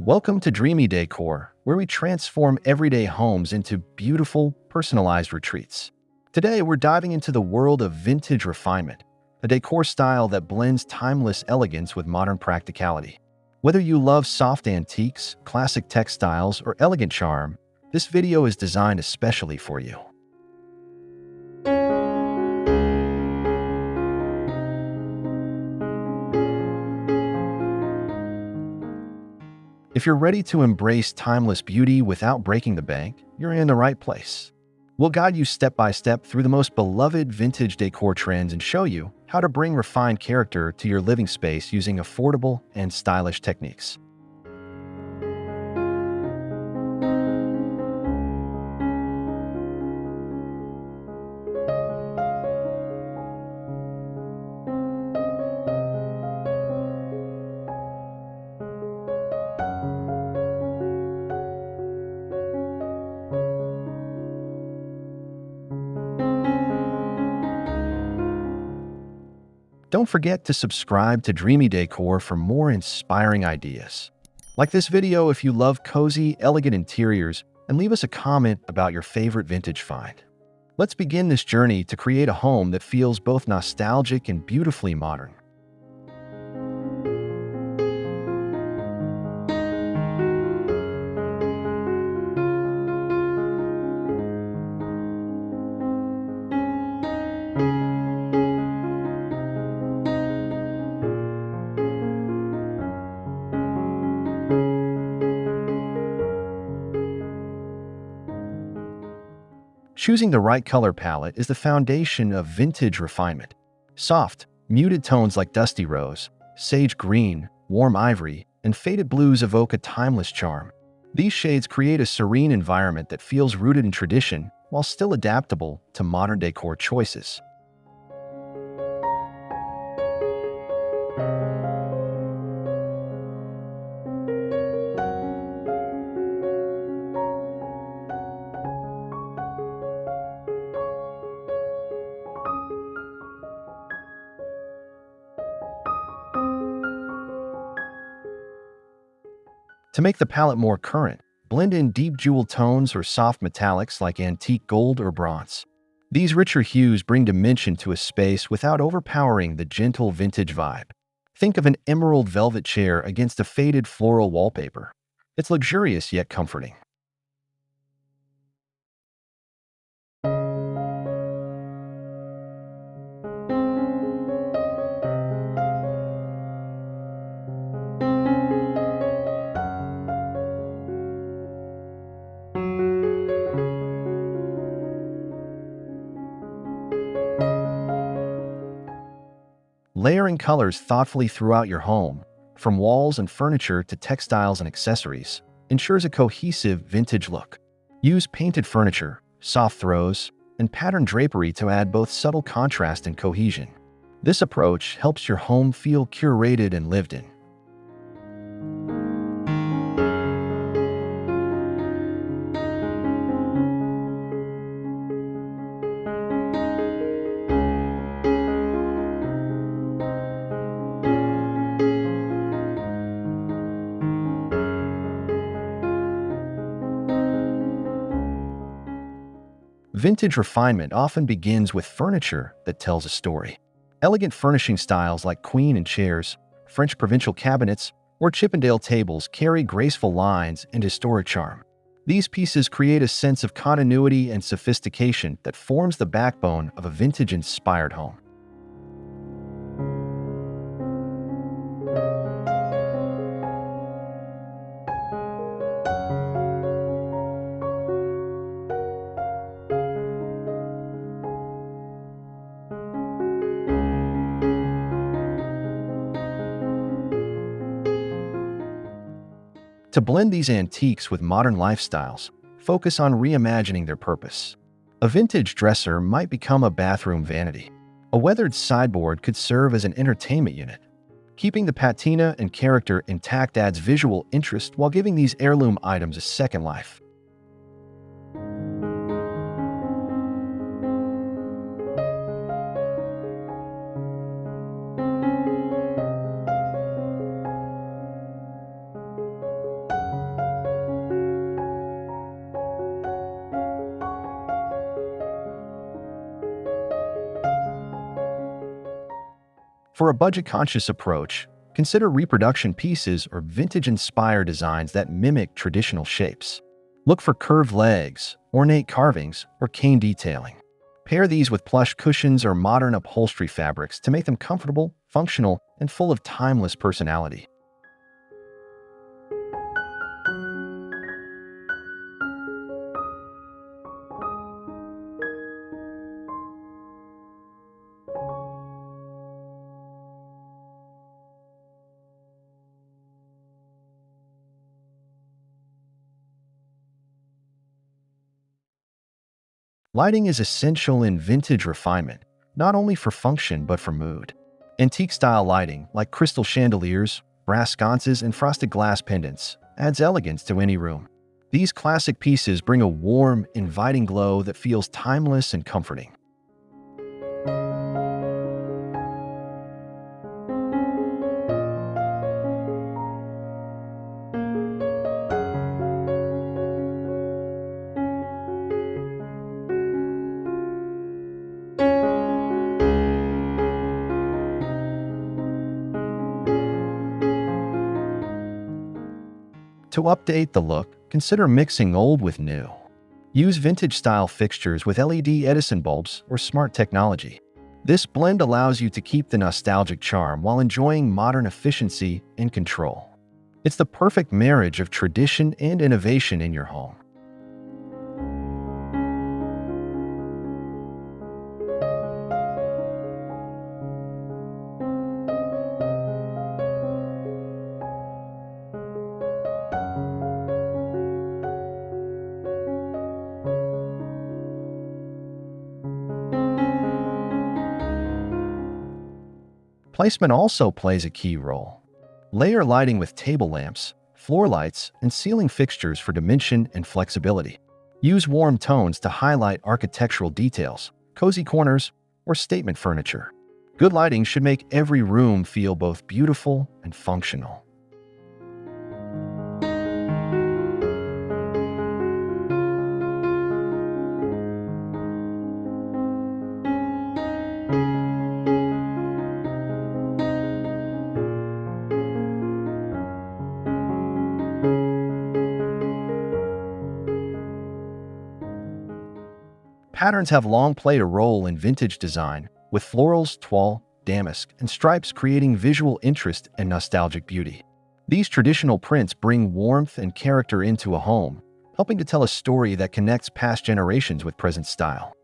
Welcome to Dreamy Decor, where we transform everyday homes into beautiful, personalized retreats. Today, we're diving into the world of vintage refinement, a decor style that blends timeless elegance with modern practicality. Whether you love soft antiques, classic textiles, or elegant charm, this video is designed especially for you. If you're ready to embrace timeless beauty without breaking the bank, you're in the right place. We'll guide you step by step through the most beloved vintage decor trends and show you how to bring refined character to your living space using affordable and stylish techniques. Don't forget to subscribe to Dreamy Decor for more inspiring ideas. Like this video if you love cozy, elegant interiors, and leave us a comment about your favorite vintage find. Let's begin this journey to create a home that feels both nostalgic and beautifully modern. Choosing the right color palette is the foundation of vintage refinement. Soft, muted tones like dusty rose, sage green, warm ivory, and faded blues evoke a timeless charm. These shades create a serene environment that feels rooted in tradition while still adaptable to modern decor choices. To make the palette more current, blend in deep jewel tones or soft metallics like antique gold or bronze. These richer hues bring dimension to a space without overpowering the gentle vintage vibe. Think of an emerald velvet chair against a faded floral wallpaper. It's luxurious yet comforting. Layering colors thoughtfully throughout your home, from walls and furniture to textiles and accessories, ensures a cohesive vintage look. Use painted furniture, soft throws, and patterned drapery to add both subtle contrast and cohesion. This approach helps your home feel curated and lived in. Vintage refinement often begins with furniture that tells a story. Elegant furnishing styles like queen and chairs, French provincial cabinets, or Chippendale tables carry graceful lines and historic charm. These pieces create a sense of continuity and sophistication that forms the backbone of a vintage-inspired home. To blend these antiques with modern lifestyles, focus on reimagining their purpose. A vintage dresser might become a bathroom vanity. A weathered sideboard could serve as an entertainment unit. Keeping the patina and character intact adds visual interest while giving these heirloom items a second life. For a budget-conscious approach, consider reproduction pieces or vintage-inspired designs that mimic traditional shapes. Look for curved legs, ornate carvings, or cane detailing. Pair these with plush cushions or modern upholstery fabrics to make them comfortable, functional, and full of timeless personality. Lighting is essential in vintage refinement, not only for function but for mood. Antique-style lighting, like crystal chandeliers, brass sconces, and frosted glass pendants, adds elegance to any room. These classic pieces bring a warm, inviting glow that feels timeless and comforting. To update the look, consider mixing old with new. Use vintage-style fixtures with LED Edison bulbs or smart technology. This blend allows you to keep the nostalgic charm while enjoying modern efficiency and control. It's the perfect marriage of tradition and innovation in your home. Placement also plays a key role. Layer lighting with table lamps, floor lights, and ceiling fixtures for dimension and flexibility. Use warm tones to highlight architectural details, cozy corners, or statement furniture. Good lighting should make every room feel both beautiful and functional. Patterns have long played a role in vintage design, with florals, toile, damask, and stripes creating visual interest and nostalgic beauty. These traditional prints bring warmth and character into a home, helping to tell a story that connects past generations with present style.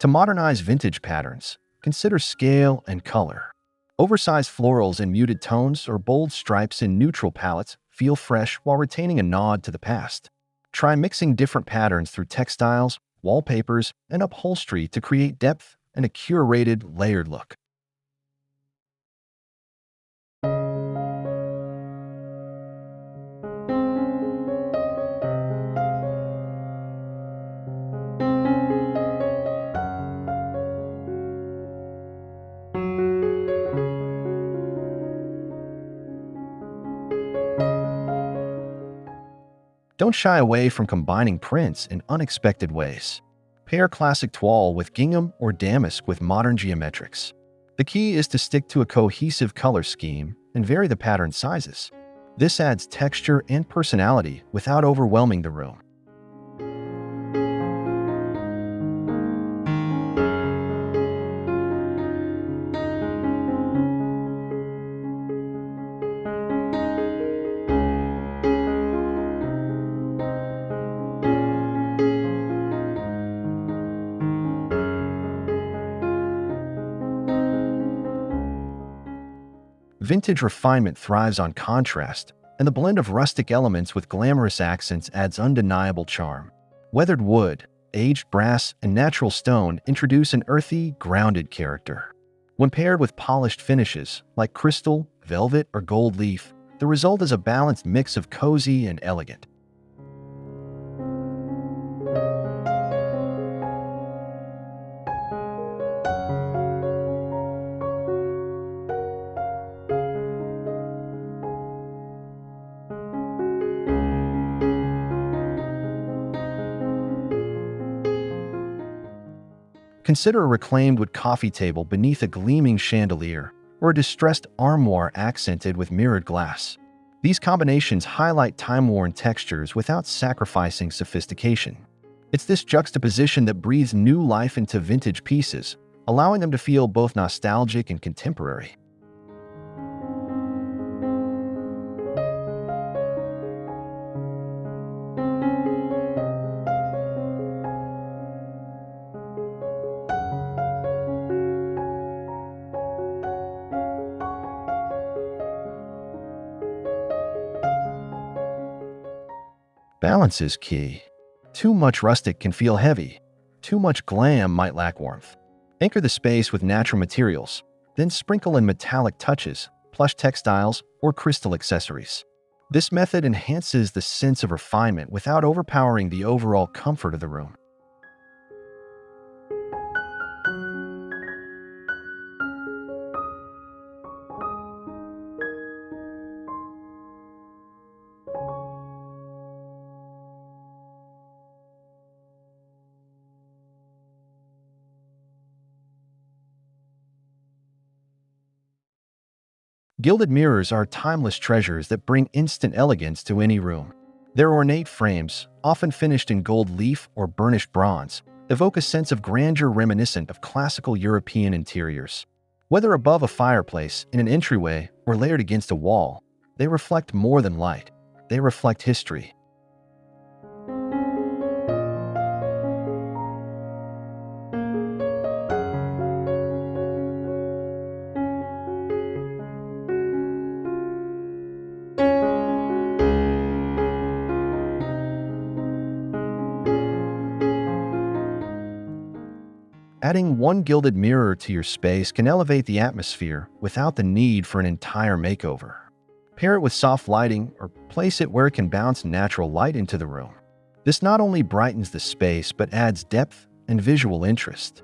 To modernize vintage patterns, consider scale and color. Oversized florals in muted tones or bold stripes in neutral palettes feel fresh while retaining a nod to the past. Try mixing different patterns through textiles, wallpapers, and upholstery to create depth and a curated, layered look. Don't shy away from combining prints in unexpected ways. Pair classic toile with gingham or damask with modern geometrics. The key is to stick to a cohesive color scheme and vary the pattern sizes. This adds texture and personality without overwhelming the room. Vintage refinement thrives on contrast, and the blend of rustic elements with glamorous accents adds undeniable charm. Weathered wood, aged brass, and natural stone introduce an earthy, grounded character. When paired with polished finishes like crystal, velvet, or gold leaf, the result is a balanced mix of cozy and elegant. Consider a reclaimed wood coffee table beneath a gleaming chandelier, or a distressed armoire accented with mirrored glass. These combinations highlight time-worn textures without sacrificing sophistication. It's this juxtaposition that breathes new life into vintage pieces, allowing them to feel both nostalgic and contemporary. Balance is key. Too much rustic can feel heavy. Too much glam might lack warmth. Anchor the space with natural materials, then sprinkle in metallic touches, plush textiles, or crystal accessories. This method enhances the sense of refinement without overpowering the overall comfort of the room. Gilded mirrors are timeless treasures that bring instant elegance to any room. Their ornate frames, often finished in gold leaf or burnished bronze, evoke a sense of grandeur reminiscent of classical European interiors. Whether above a fireplace, in an entryway, or layered against a wall, they reflect more than light. They reflect history. Adding one gilded mirror to your space can elevate the atmosphere without the need for an entire makeover. Pair it with soft lighting or place it where it can bounce natural light into the room. This not only brightens the space but adds depth and visual interest.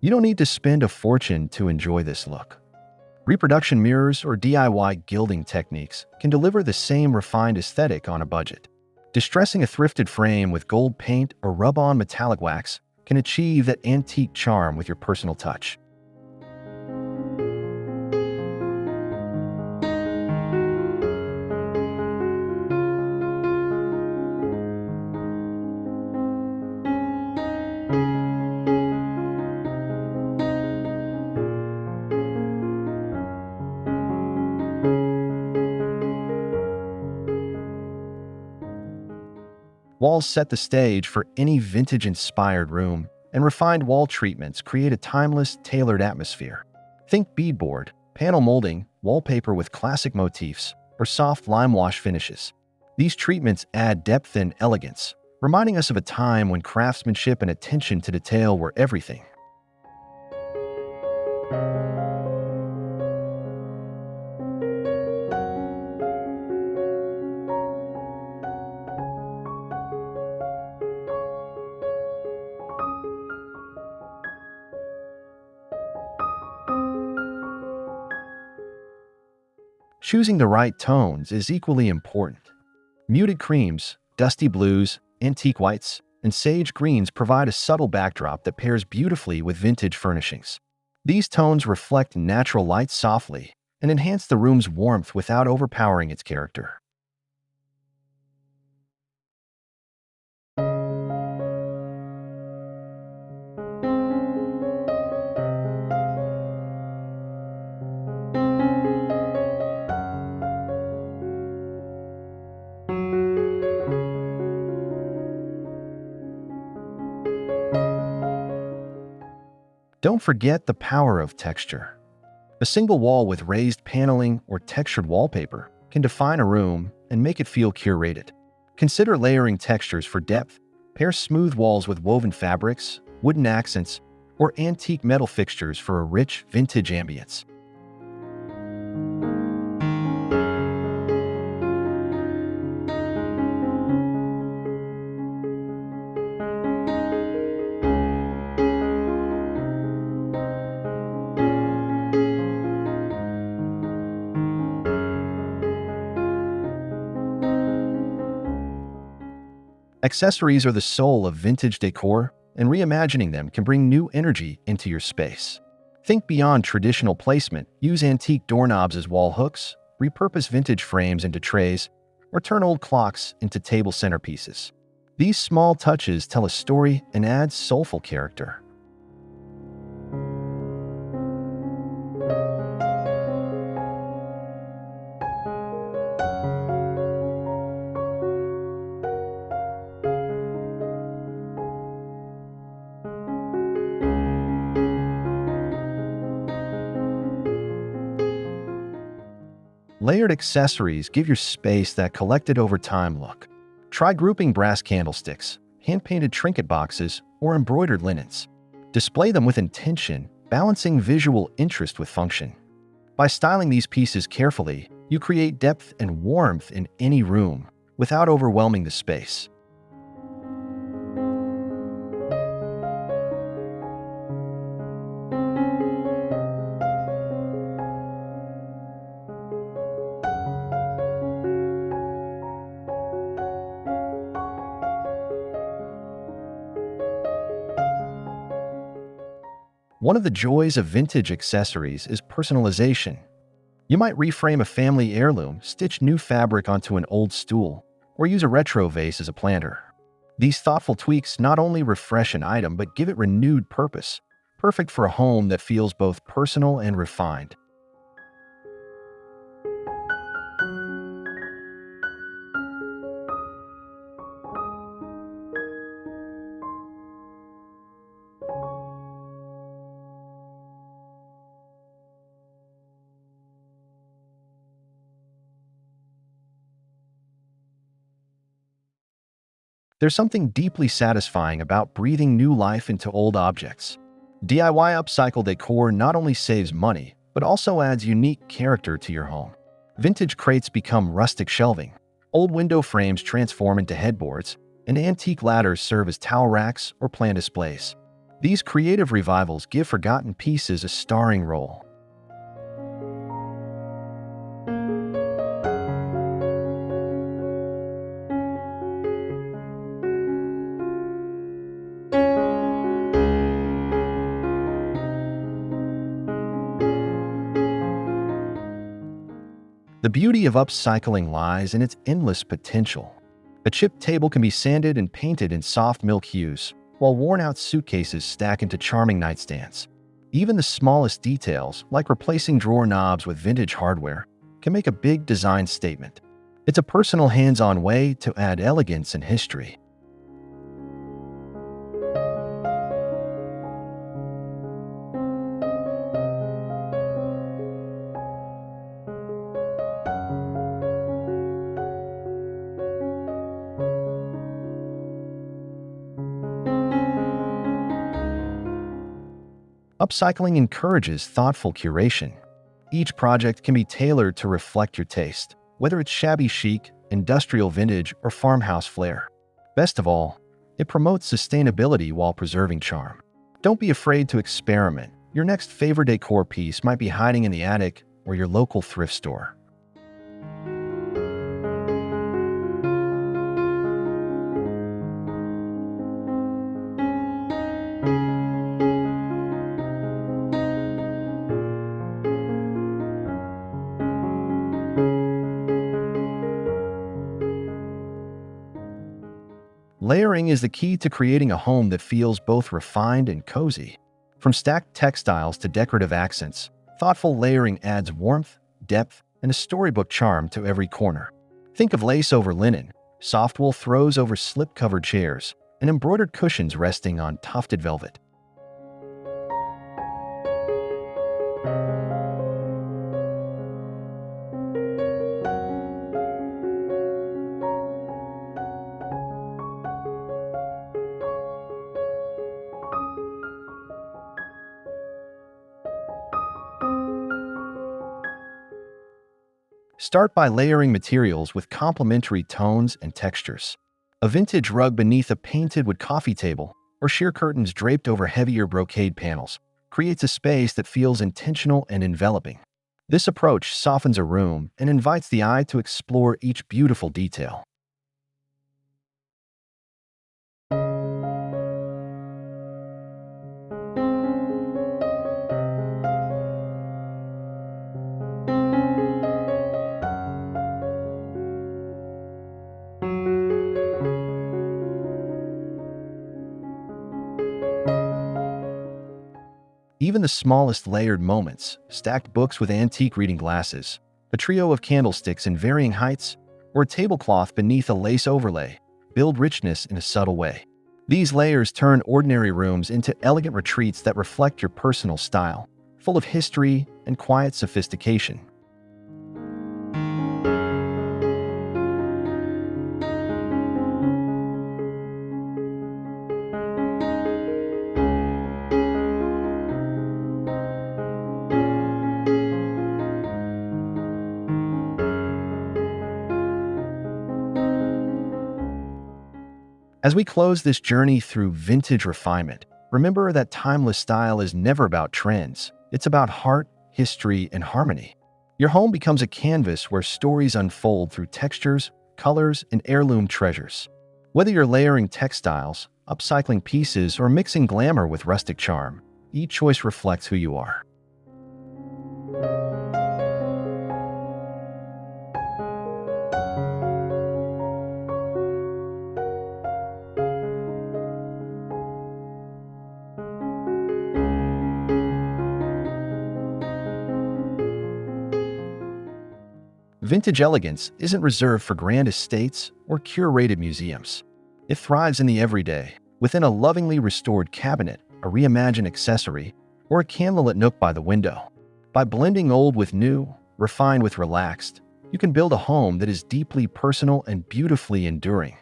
You don't need to spend a fortune to enjoy this look. Reproduction mirrors or DIY gilding techniques can deliver the same refined aesthetic on a budget. Distressing a thrifted frame with gold paint or rub-on metallic wax can achieve that antique charm with your personal touch. Walls set the stage for any vintage-inspired room, and refined wall treatments create a timeless, tailored atmosphere. Think beadboard, panel molding, wallpaper with classic motifs, or soft lime wash finishes. These treatments add depth and elegance, reminding us of a time when craftsmanship and attention to detail were everything. Choosing the right tones is equally important. Muted creams, dusty blues, antique whites, and sage greens provide a subtle backdrop that pairs beautifully with vintage furnishings. These tones reflect natural light softly and enhance the room's warmth without overpowering its character. Don't forget the power of texture. A single wall with raised paneling or textured wallpaper can define a room and make it feel curated. Consider layering textures for depth. Pair smooth walls with woven fabrics, wooden accents, or antique metal fixtures for a rich, vintage ambience. Accessories are the soul of vintage decor, and reimagining them can bring new energy into your space. Think beyond traditional placement, use antique doorknobs as wall hooks, repurpose vintage frames into trays, or turn old clocks into table centerpieces. These small touches tell a story and add soulful character. Layered accessories give your space that collected over time look. Try grouping brass candlesticks, hand-painted trinket boxes, or embroidered linens. Display them with intention, balancing visual interest with function. By styling these pieces carefully, you create depth and warmth in any room without overwhelming the space. One of the joys of vintage accessories is personalization. You might reframe a family heirloom, stitch new fabric onto an old stool, or use a retro vase as a planter. These thoughtful tweaks not only refresh an item but give it renewed purpose, perfect for a home that feels both personal and refined. There's something deeply satisfying about breathing new life into old objects. DIY upcycled decor not only saves money, but also adds unique character to your home. Vintage crates become rustic shelving, old window frames transform into headboards, and antique ladders serve as towel racks or plant displays. These creative revivals give forgotten pieces a starring role. The beauty of upcycling lies in its endless potential. A chipped table can be sanded and painted in soft milk hues, while worn-out suitcases stack into charming nightstands. Even the smallest details, like replacing drawer knobs with vintage hardware, can make a big design statement. It's a personal hands-on way to add elegance and history. Upcycling encourages thoughtful curation. Each project can be tailored to reflect your taste, whether it's shabby chic, industrial vintage, or farmhouse flair. Best of all, it promotes sustainability while preserving charm. Don't be afraid to experiment. Your next favorite decor piece might be hiding in the attic or your local thrift store. Layering is the key to creating a home that feels both refined and cozy. From stacked textiles to decorative accents, thoughtful layering adds warmth, depth, and a storybook charm to every corner. Think of lace over linen, soft wool throws over slip-covered chairs, and embroidered cushions resting on tufted velvet. Start by layering materials with complementary tones and textures. A vintage rug beneath a painted wood coffee table, or sheer curtains draped over heavier brocade panels, creates a space that feels intentional and enveloping. This approach softens a room and invites the eye to explore each beautiful detail. Even the smallest layered moments, stacked books with antique reading glasses, a trio of candlesticks in varying heights, or a tablecloth beneath a lace overlay, build richness in a subtle way. These layers turn ordinary rooms into elegant retreats that reflect your personal style, full of history and quiet sophistication. As we close this journey through vintage refinement, remember that timeless style is never about trends. It's about heart, history, and harmony. Your home becomes a canvas where stories unfold through textures, colors, and heirloom treasures. Whether you're layering textiles, upcycling pieces, or mixing glamour with rustic charm, each choice reflects who you are. Vintage elegance isn't reserved for grand estates or curated museums. It thrives in the everyday, within a lovingly restored cabinet, a reimagined accessory, or a candlelit nook by the window. By blending old with new, refined with relaxed, you can build a home that is deeply personal and beautifully enduring.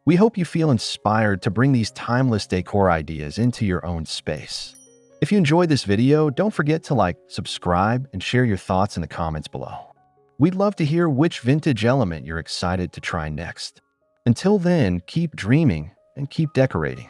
We hope you feel inspired to bring these timeless decor ideas into your own space. If you enjoyed this video, don't forget to like, subscribe, and share your thoughts in the comments below. We'd love to hear which vintage element you're excited to try next. Until then, keep dreaming and keep decorating.